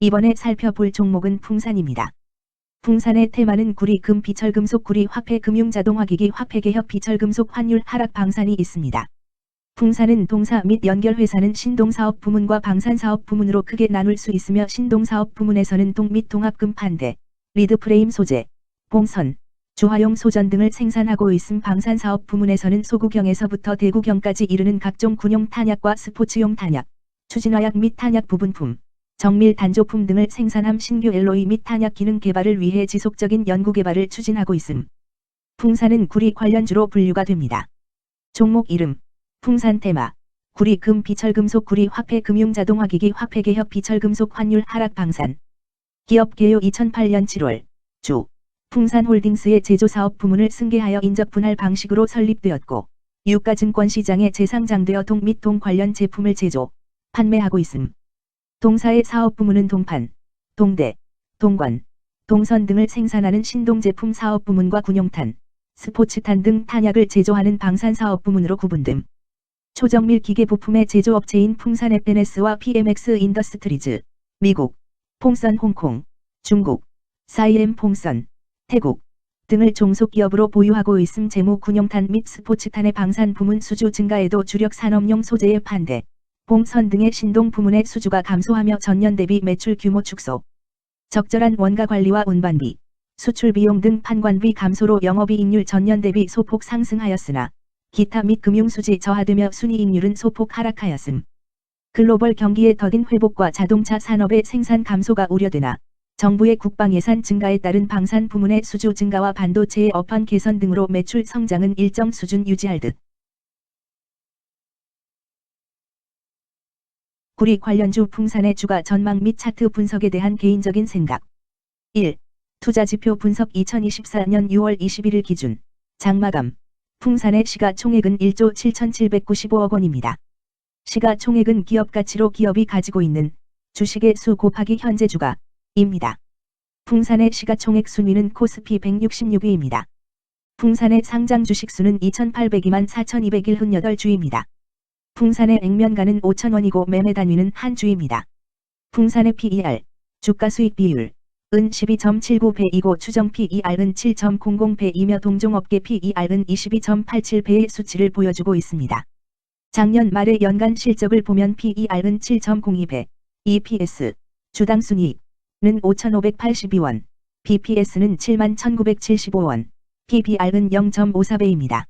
이번에 살펴볼 종목은 풍산입니다. 풍산의 테마는 구리, 금, 비철금속, 구리, 화폐, 금융자동화기기, 화폐개혁, 비철금속, 환율 하락, 방산이 있습니다. 풍산은 동사 및 연결회사는 신동사업 부문과 방산사업 부문으로 크게 나눌 수 있으며 신동사업 부문에서는 동 및 동합금 판대, 리드프레임 소재, 봉선, 주화용 소전 등을 생산하고 있음 방산사업 부문에서는 소구경에서부터 대구경까지 이르는 각종 군용 탄약과 스포츠용 탄약, 추진화약 및 탄약 부분품, 정밀 단조품 등을 생산함 신규 엘로이 및 탄약 기능 개발을 위해 지속적인 연구개발을 추진하고 있음. 풍산은 구리 관련주로 분류가 됩니다. 종목 이름 풍산 테마 구리, 금, 비철금속, 구리, 화폐, 금융자동화기기, 화폐개혁, 비철금속, 환율 하락, 방산. 기업 개요 2008년 7월 주 풍산홀딩스의 제조사업 부문을 승계하여 인적 분할 방식으로 설립되었고 유가증권시장에 재상장되어 동 및 동 관련 제품을 제조, 판매하고 있음. 동사의 사업 부문은 동판, 동대, 동관, 동선 등을 생산하는 신동제품 사업 부문과 군용탄, 스포츠탄 등 탄약을 제조하는 방산사업 부문으로 구분됨. 초정밀 기계 부품의 제조업체인 풍산 FNS와 PMX 인더스트리즈, 미국, 퐁선 홍콩, 중국, 사이엠 퐁선, 태국 등을 종속기업으로 보유하고 있음. 재무 군용탄 및 스포츠탄의 방산 부문 수주 증가에도 주력 산업용 소재의 판대, 봉선 등의 신동 부문의 수주가 감소하며 전년 대비 매출 규모 축소, 적절한 원가 관리와 운반비, 수출 비용 등 판관비 감소로 영업이익률 전년 대비 소폭 상승하였으나 기타 및 금융수지 저하되며 순이익률은 소폭 하락하였음. 글로벌 경기의 더딘 회복과 자동차 산업의 생산 감소가 우려되나 정부의 국방 예산 증가에 따른 방산 부문의 수주 증가와 반도체의 업황 개선 등으로 매출 성장은 일정 수준 유지할 듯. 구리 관련주 풍산의 주가 전망 및 차트 분석에 대한 개인적인 생각. 1. 투자지표 분석 2024년 6월 21일 기준 장마감 풍산의 시가총액은 1조 7,795억 원입니다. 시가총액은 기업가치로 기업이 가지고 있는 주식의 수 곱하기 현재 주가입니다. 풍산의 시가총액 순위는 코스피 166위입니다. 풍산의 상장 주식수는 2,802만 4,201흔8주입니다. 풍산의 액면가는 5,000원이고 매매 단위는 한 주입니다. 풍산의 PER, 주가수익 비율, 은 12.79배이고 추정 PER은 7.00배이며 동종업계 PER은 22.87배의 수치를 보여주고 있습니다. 작년 말의 연간 실적을 보면 PER은 7.02배, EPS, 주당 순이익은 5,582원, BPS는 71,975원, PBR은 0.54배입니다.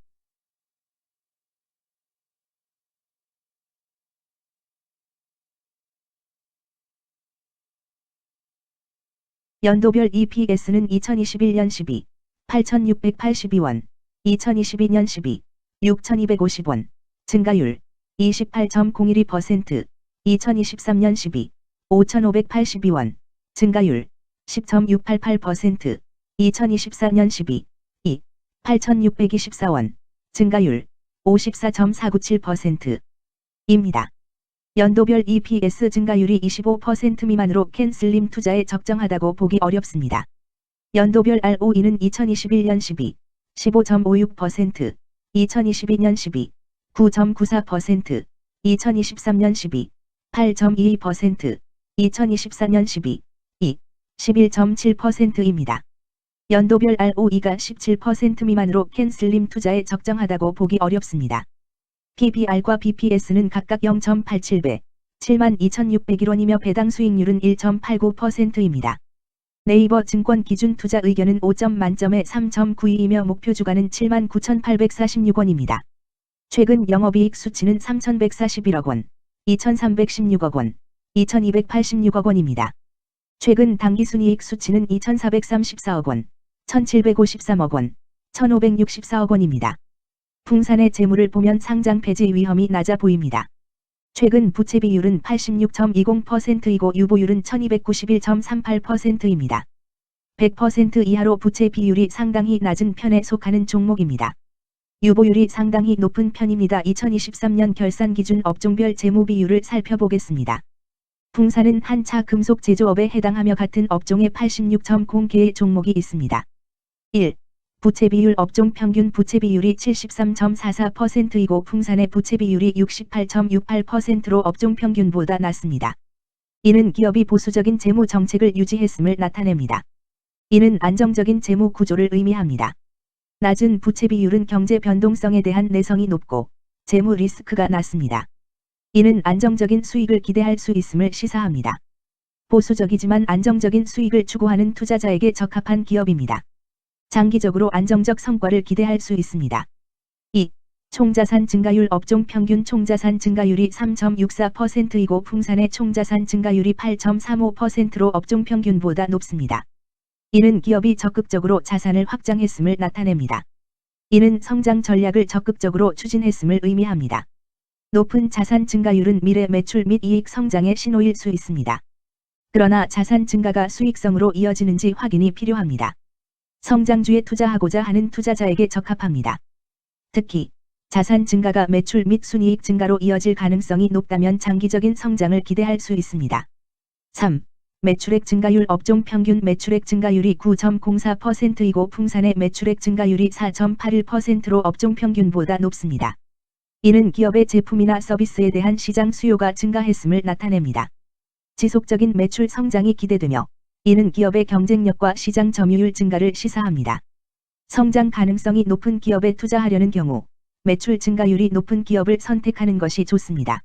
연도별 EPS는 2021년 12, 8,682원, 2022년 12, 6,250원, 증가율 28.01%, 2023년 12, 5,582원, 증가율 10.688%, 2024년 12, 2, 8,624원, 증가율 54.497%입니다. 연도별 EPS 증가율이 25% 미만으로 캔슬림 투자에 적정하다고 보기 어렵습니다. 연도별 ROE는 2021년 12, 15.56%, 2022년 12, 9.94%, 2023년 12, 8.22%, 2024년 12, 2, 11.7%입니다. 연도별 ROE가 17% 미만으로 캔슬림 투자에 적정하다고 보기 어렵습니다. PBR과 BPS는 각각 0.87배, 72,601원이며 배당 수익률은 1.89%입니다. 네이버 증권 기준 투자 의견은 5점 만점에 3.92이며 목표 주가는 79,846원입니다. 최근 영업이익 수치는 3,141억 원, 2,316억 원, 2,286억 원입니다. 최근 당기순이익 수치는 2,434억 원, 1,753억 원, 1,564억 원입니다. 풍산의 재물을 보면 상장 폐지 위험이 낮아 보입니다. 최근 부채 비율은 86.20%이고 유보율은 1291.38%입니다. 100% 이하로 부채 비율이 상당히 낮은 편에 속하는 종목입니다. 유보율이 상당히 높은 편입니다. 2023년 결산 기준 업종별 재무 비율을 살펴보겠습니다. 풍산은 한차 금속 제조업에 해당하며 같은 업종에 86.0개의 종목이 있습니다. 1. 부채 비율 업종 평균 부채 비율이 73.44%이고 풍산의 부채 비율이 68.68%로 업종 평균보다 낮습니다. 이는 기업이 보수적인 재무 정책을 유지했음을 나타냅니다. 이는 안정적인 재무 구조를 의미합니다. 낮은 부채 비율은 경제 변동성에 대한 내성이 높고 재무 리스크가 낮습니다. 이는 안정적인 수익을 기대할 수 있음을 시사합니다. 보수적이지만 안정적인 수익을 추구하는 투자자에게 적합한 기업입니다. 장기적으로 안정적 성과를 기대할 수 있습니다. 2. 총자산 증가율 업종 평균 총자산 증가율이 3.64%이고 풍산의 총자산 증가율이 8.35%로 업종 평균보다 높습니다. 이는 기업이 적극적으로 자산을 확장했음을 나타냅니다. 이는 성장 전략을 적극적으로 추진했음을 의미합니다. 높은 자산 증가율은 미래 매출 및 이익 성장의 신호일 수 있습니다. 그러나 자산 증가가 수익성으로 이어지는지 확인이 필요합니다. 성장주에 투자하고자 하는 투자자에게 적합합니다. 특히 자산 증가가 매출 및 순이익 증가로 이어질 가능성이 높다면 장기적인 성장을 기대할 수 있습니다. 3. 매출액 증가율 업종 평균 매출액 증가율이 9.04%이고 풍산의 매출액 증가율이 4.81%로 업종 평균보다 높습니다. 이는 기업의 제품이나 서비스에 대한 시장 수요가 증가했음을 나타냅니다. 지속적인 매출 성장이 기대되며 이는 기업의 경쟁력과 시장 점유율 증가를 시사합니다. 성장 가능성이 높은 기업에 투자하려는 경우 매출 증가율이 높은 기업을 선택하는 것이 좋습니다.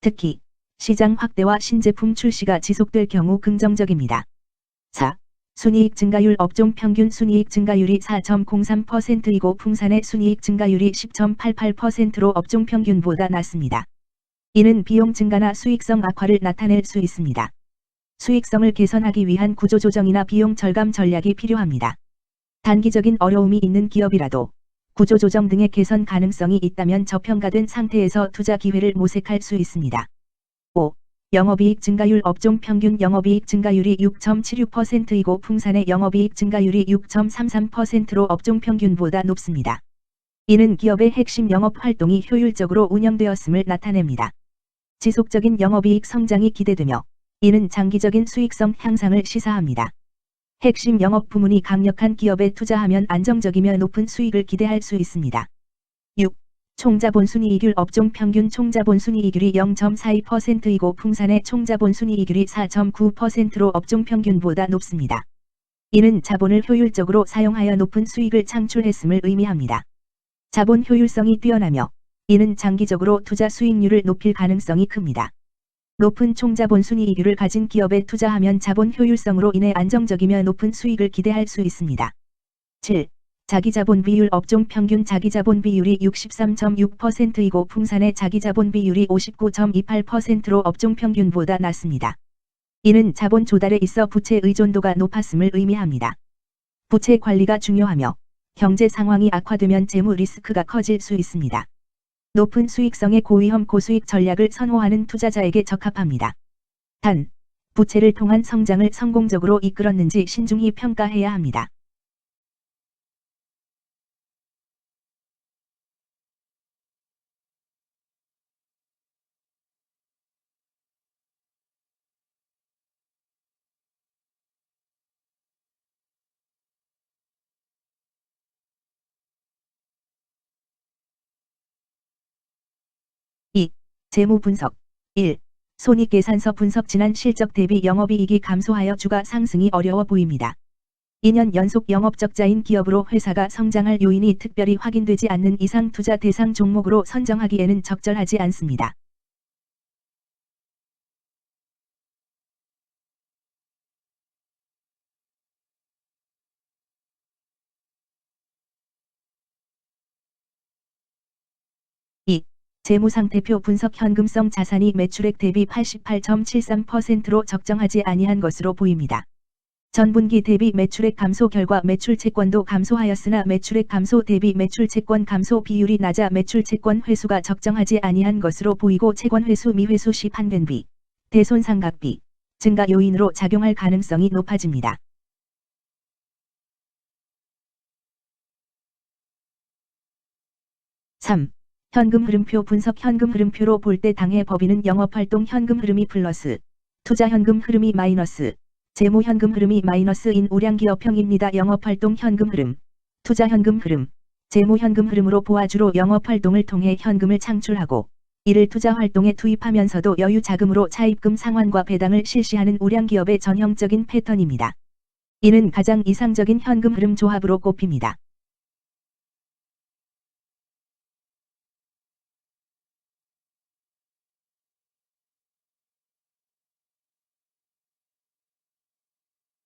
특히 시장 확대와 신제품 출시가 지속될 경우 긍정적입니다. 4. 순이익 증가율 업종 평균 순이익 증가율이 4.03%이고 풍산의 순이익 증가율이 10.88%로 업종 평균보다 낮습니다. 이는 비용 증가나 수익성 악화를 나타낼 수 있습니다. 수익성을 개선하기 위한 구조조정이나 비용 절감 전략이 필요합니다. 단기적인 어려움이 있는 기업이라도 구조조정 등의 개선 가능성이 있다면 저평가된 상태에서 투자 기회를 모색할 수 있습니다. 5. 영업이익 증가율 업종 평균 영업이익 증가율이 6.76%이고 풍산의 영업이익 증가율이 6.33%로 업종 평균보다 높습니다. 이는 기업의 핵심 영업 활동이 효율적으로 운영되었음을 나타냅니다. 지속적인 영업이익 성장이 기대되며 이는 장기적인 수익성 향상을 시사합니다. 핵심 영업 부문이 강력한 기업에 투자하면 안정적이며 높은 수익을 기대할 수 있습니다. 6. 총자본순이익률 업종 평균 총자본순이익률이 0.42%이고 풍산의 총자본순이익률이 4.9%로 업종 평균보다 높습니다. 이는 자본을 효율적으로 사용하여 높은 수익을 창출했음을 의미합니다. 자본 효율성이 뛰어나며 이는 장기적으로 투자 수익률을 높일 가능성이 큽니다. 높은 총자본순이익률을 가진 기업에 투자하면 자본 효율성으로 인해 안정적이며 높은 수익을 기대할 수 있습니다. 7. 자기자본 비율 업종 평균 자기자본 비율이 63.6%이고 풍산의 자기자본 비율이 59.28%로 업종 평균보다 낮습니다. 이는 자본 조달에 있어 부채 의존도가 높았음을 의미합니다. 부채 관리가 중요하며 경제 상황이 악화되면 재무 리스크가 커질 수 있습니다. 높은 수익성의 고위험 고수익 전략을 선호하는 투자자에게 적합합니다. 단, 부채를 통한 성장을 성공적으로 이끌었는지 신중히 평가해야 합니다. 재무 분석 1. 손익계산서 분석 지난 실적 대비 영업이익이 감소하여 주가 상승이 어려워 보입니다. 2년 연속 영업적자인 기업으로 회사가 성장할 요인이 특별히 확인되지 않는 이상 투자 대상 종목으로 선정하기에는 적절하지 않습니다. 재무상태표 분석 현금성 자산이 매출액 대비 88.73%로 적정하지 아니한 것으로 보입니다. 전분기 대비 매출액 감소 결과 매출 채권도 감소하였으나 매출액 감소 대비 매출 채권 감소 비율이 낮아 매출 채권 회수가 적정하지 아니한 것으로 보이고 채권 회수 미회수 시 판변비, 대손상각비 증가 요인으로 작용할 가능성이 높아집니다. 3. 현금 흐름표 분석 현금 흐름표로 볼 때 당해 법인은 영업활동 현금 흐름이 플러스, 투자 현금 흐름이 마이너스, 재무 현금 흐름이 마이너스인 우량기업형입니다. 영업활동 현금 흐름, 투자 현금 흐름, 재무 현금 흐름으로 보아주로 영업활동을 통해 현금을 창출하고 이를 투자 활동에 투입하면서도 여유 자금으로 차입금 상환과 배당을 실시하는 우량기업의 전형적인 패턴입니다. 이는 가장 이상적인 현금 흐름 조합으로 꼽힙니다.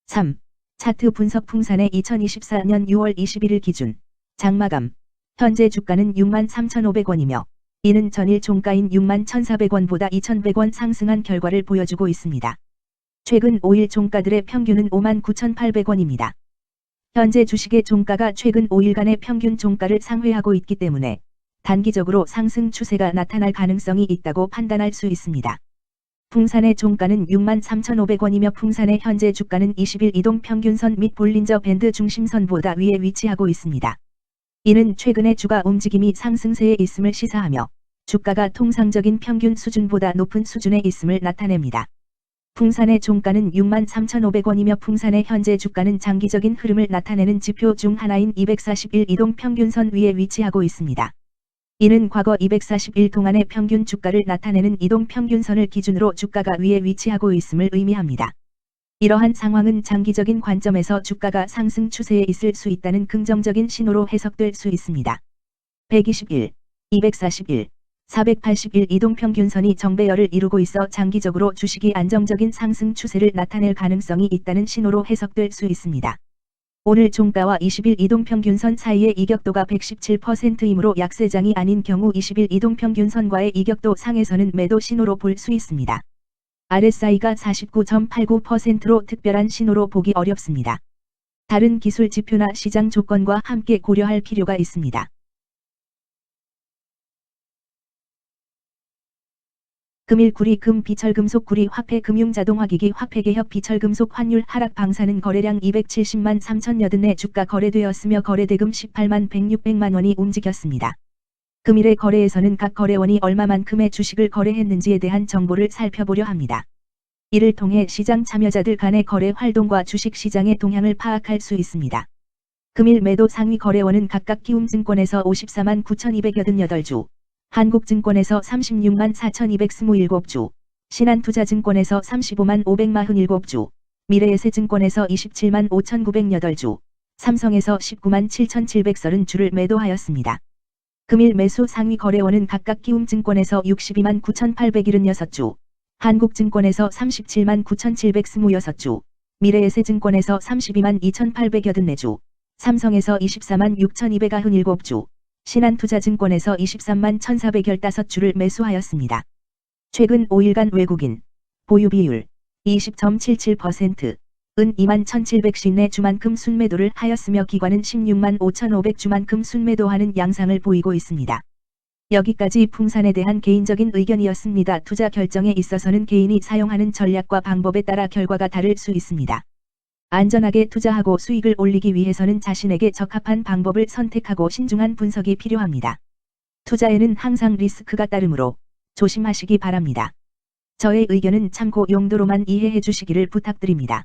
(3) 차트 분석. 풍산의 2024년 6월 21일 기준 장마감 현재 주가는 63,500원이며 이는 전일 종가인 61,400원보다 2,100원 상승한 결과를 보여주고 있습니다. 최근 5일 종가들의 평균은 59,800원입니다. 현재 주식의 종가가 최근 5일간의 평균 종가를 상회하고 있기 때문에 단기적으로 상승 추세가 나타날 가능성이 있다고 판단할 수 있습니다. 풍산의 종가는 63,500원이며 풍산의 현재 주가는 20일 이동평균선 및 볼린저 밴드 중심선보다 위에 위치하고 있습니다. 이는 최근의 주가 움직임이 상승세에 있음을 시사하며 주가가 통상적인 평균 수준보다 높은 수준에 있음을 나타냅니다. 풍산의 종가는 63,500원이며 풍산의 현재 주가는 장기적인 흐름을 나타내는 지표 중 하나인 241 이동평균선 위에 위치하고 있습니다. 이는 과거 241 동안의 평균 주가를 나타내는 이동평균선을 기준으로 주가가 위에 위치하고 있음을 의미합니다. 이러한 상황은 장기적인 관점에서 주가가 상승 추세에 있을 수 있다는 긍정적인 신호로 해석될 수 있습니다. 121, 241, 481 이동평균선이 정배열을 이루고 있어 장기적으로 주식이 안정적인 상승 추세를 나타낼 가능성이 있다는 신호로 해석될 수 있습니다. 오늘 종가와 20일 이동평균선 사이의 이격도가 117%이므로 약세장이 아닌 경우 20일 이동평균선과의 이격도 상에서는 매도 신호로 볼 수 있습니다. RSI가 49.89%로 특별한 신호로 보기 어렵습니다. 다른 기술 지표나 시장 조건과 함께 고려할 필요가 있습니다. 금일 구리 금 비철금속 구리 화폐 금융자동화기기 화폐개혁 비철금속 환율 하락 방사능 거래량 270만 3천여든내 주가 거래되었으며 거래대금 18만 1,600만 원이 움직였습니다. 금일의 거래에서는 각 거래원이 얼마만큼의 주식을 거래했는지에 대한 정보를 살펴보려 합니다. 이를 통해 시장 참여자들 간의 거래 활동과 주식 시장의 동향을 파악할 수 있습니다. 금일 매도 상위 거래원은 각각 키움증권에서 54만 9,288주, 한국증권에서 36만 4,227주, 신한투자증권에서 35만 547주, 미래에셋증권에서 27만 5,908주, 삼성에서 19만 7,730주를 매도하였습니다. 금일 매수 상위 거래원은 각각 키움증권에서 62만 9,876주, 한국증권에서 37만 9,726주, 미래에셋증권에서 32만 2,884주, 삼성에서 24만 6,297주, 신한투자증권에서 23만 1,415주를 매수하였습니다. 최근 5일간 외국인 보유 비율 20.77%, 은 2만 1,750내 주만큼 순매도를 하였으며 기관은 16만 5,500주만큼 순매도하는 양상을 보이고 있습니다. 여기까지 풍산에 대한 개인적인 의견이었습니다. 투자 결정에 있어서는 개인이 사용하는 전략과 방법에 따라 결과가 다를 수 있습니다. 안전하게 투자하고 수익을 올리기 위해서는 자신에게 적합한 방법을 선택하고 신중한 분석이 필요합니다. 투자에는 항상 리스크가 따르므로 조심하시기 바랍니다. 저의 의견은 참고 용도로만 이해해 주시기를 부탁드립니다.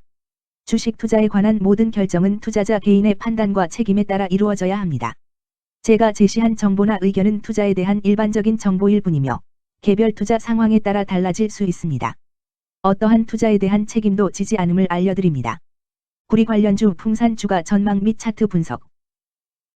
주식 투자에 관한 모든 결정은 투자자 개인의 판단과 책임에 따라 이루어져야 합니다. 제가 제시한 정보나 의견은 투자에 대한 일반적인 정보일 뿐이며 개별 투자 상황에 따라 달라질 수 있습니다. 어떠한 투자에 대한 책임도 지지 않음을 알려드립니다. 구리 관련주 풍산 주가 전망 및 차트 분석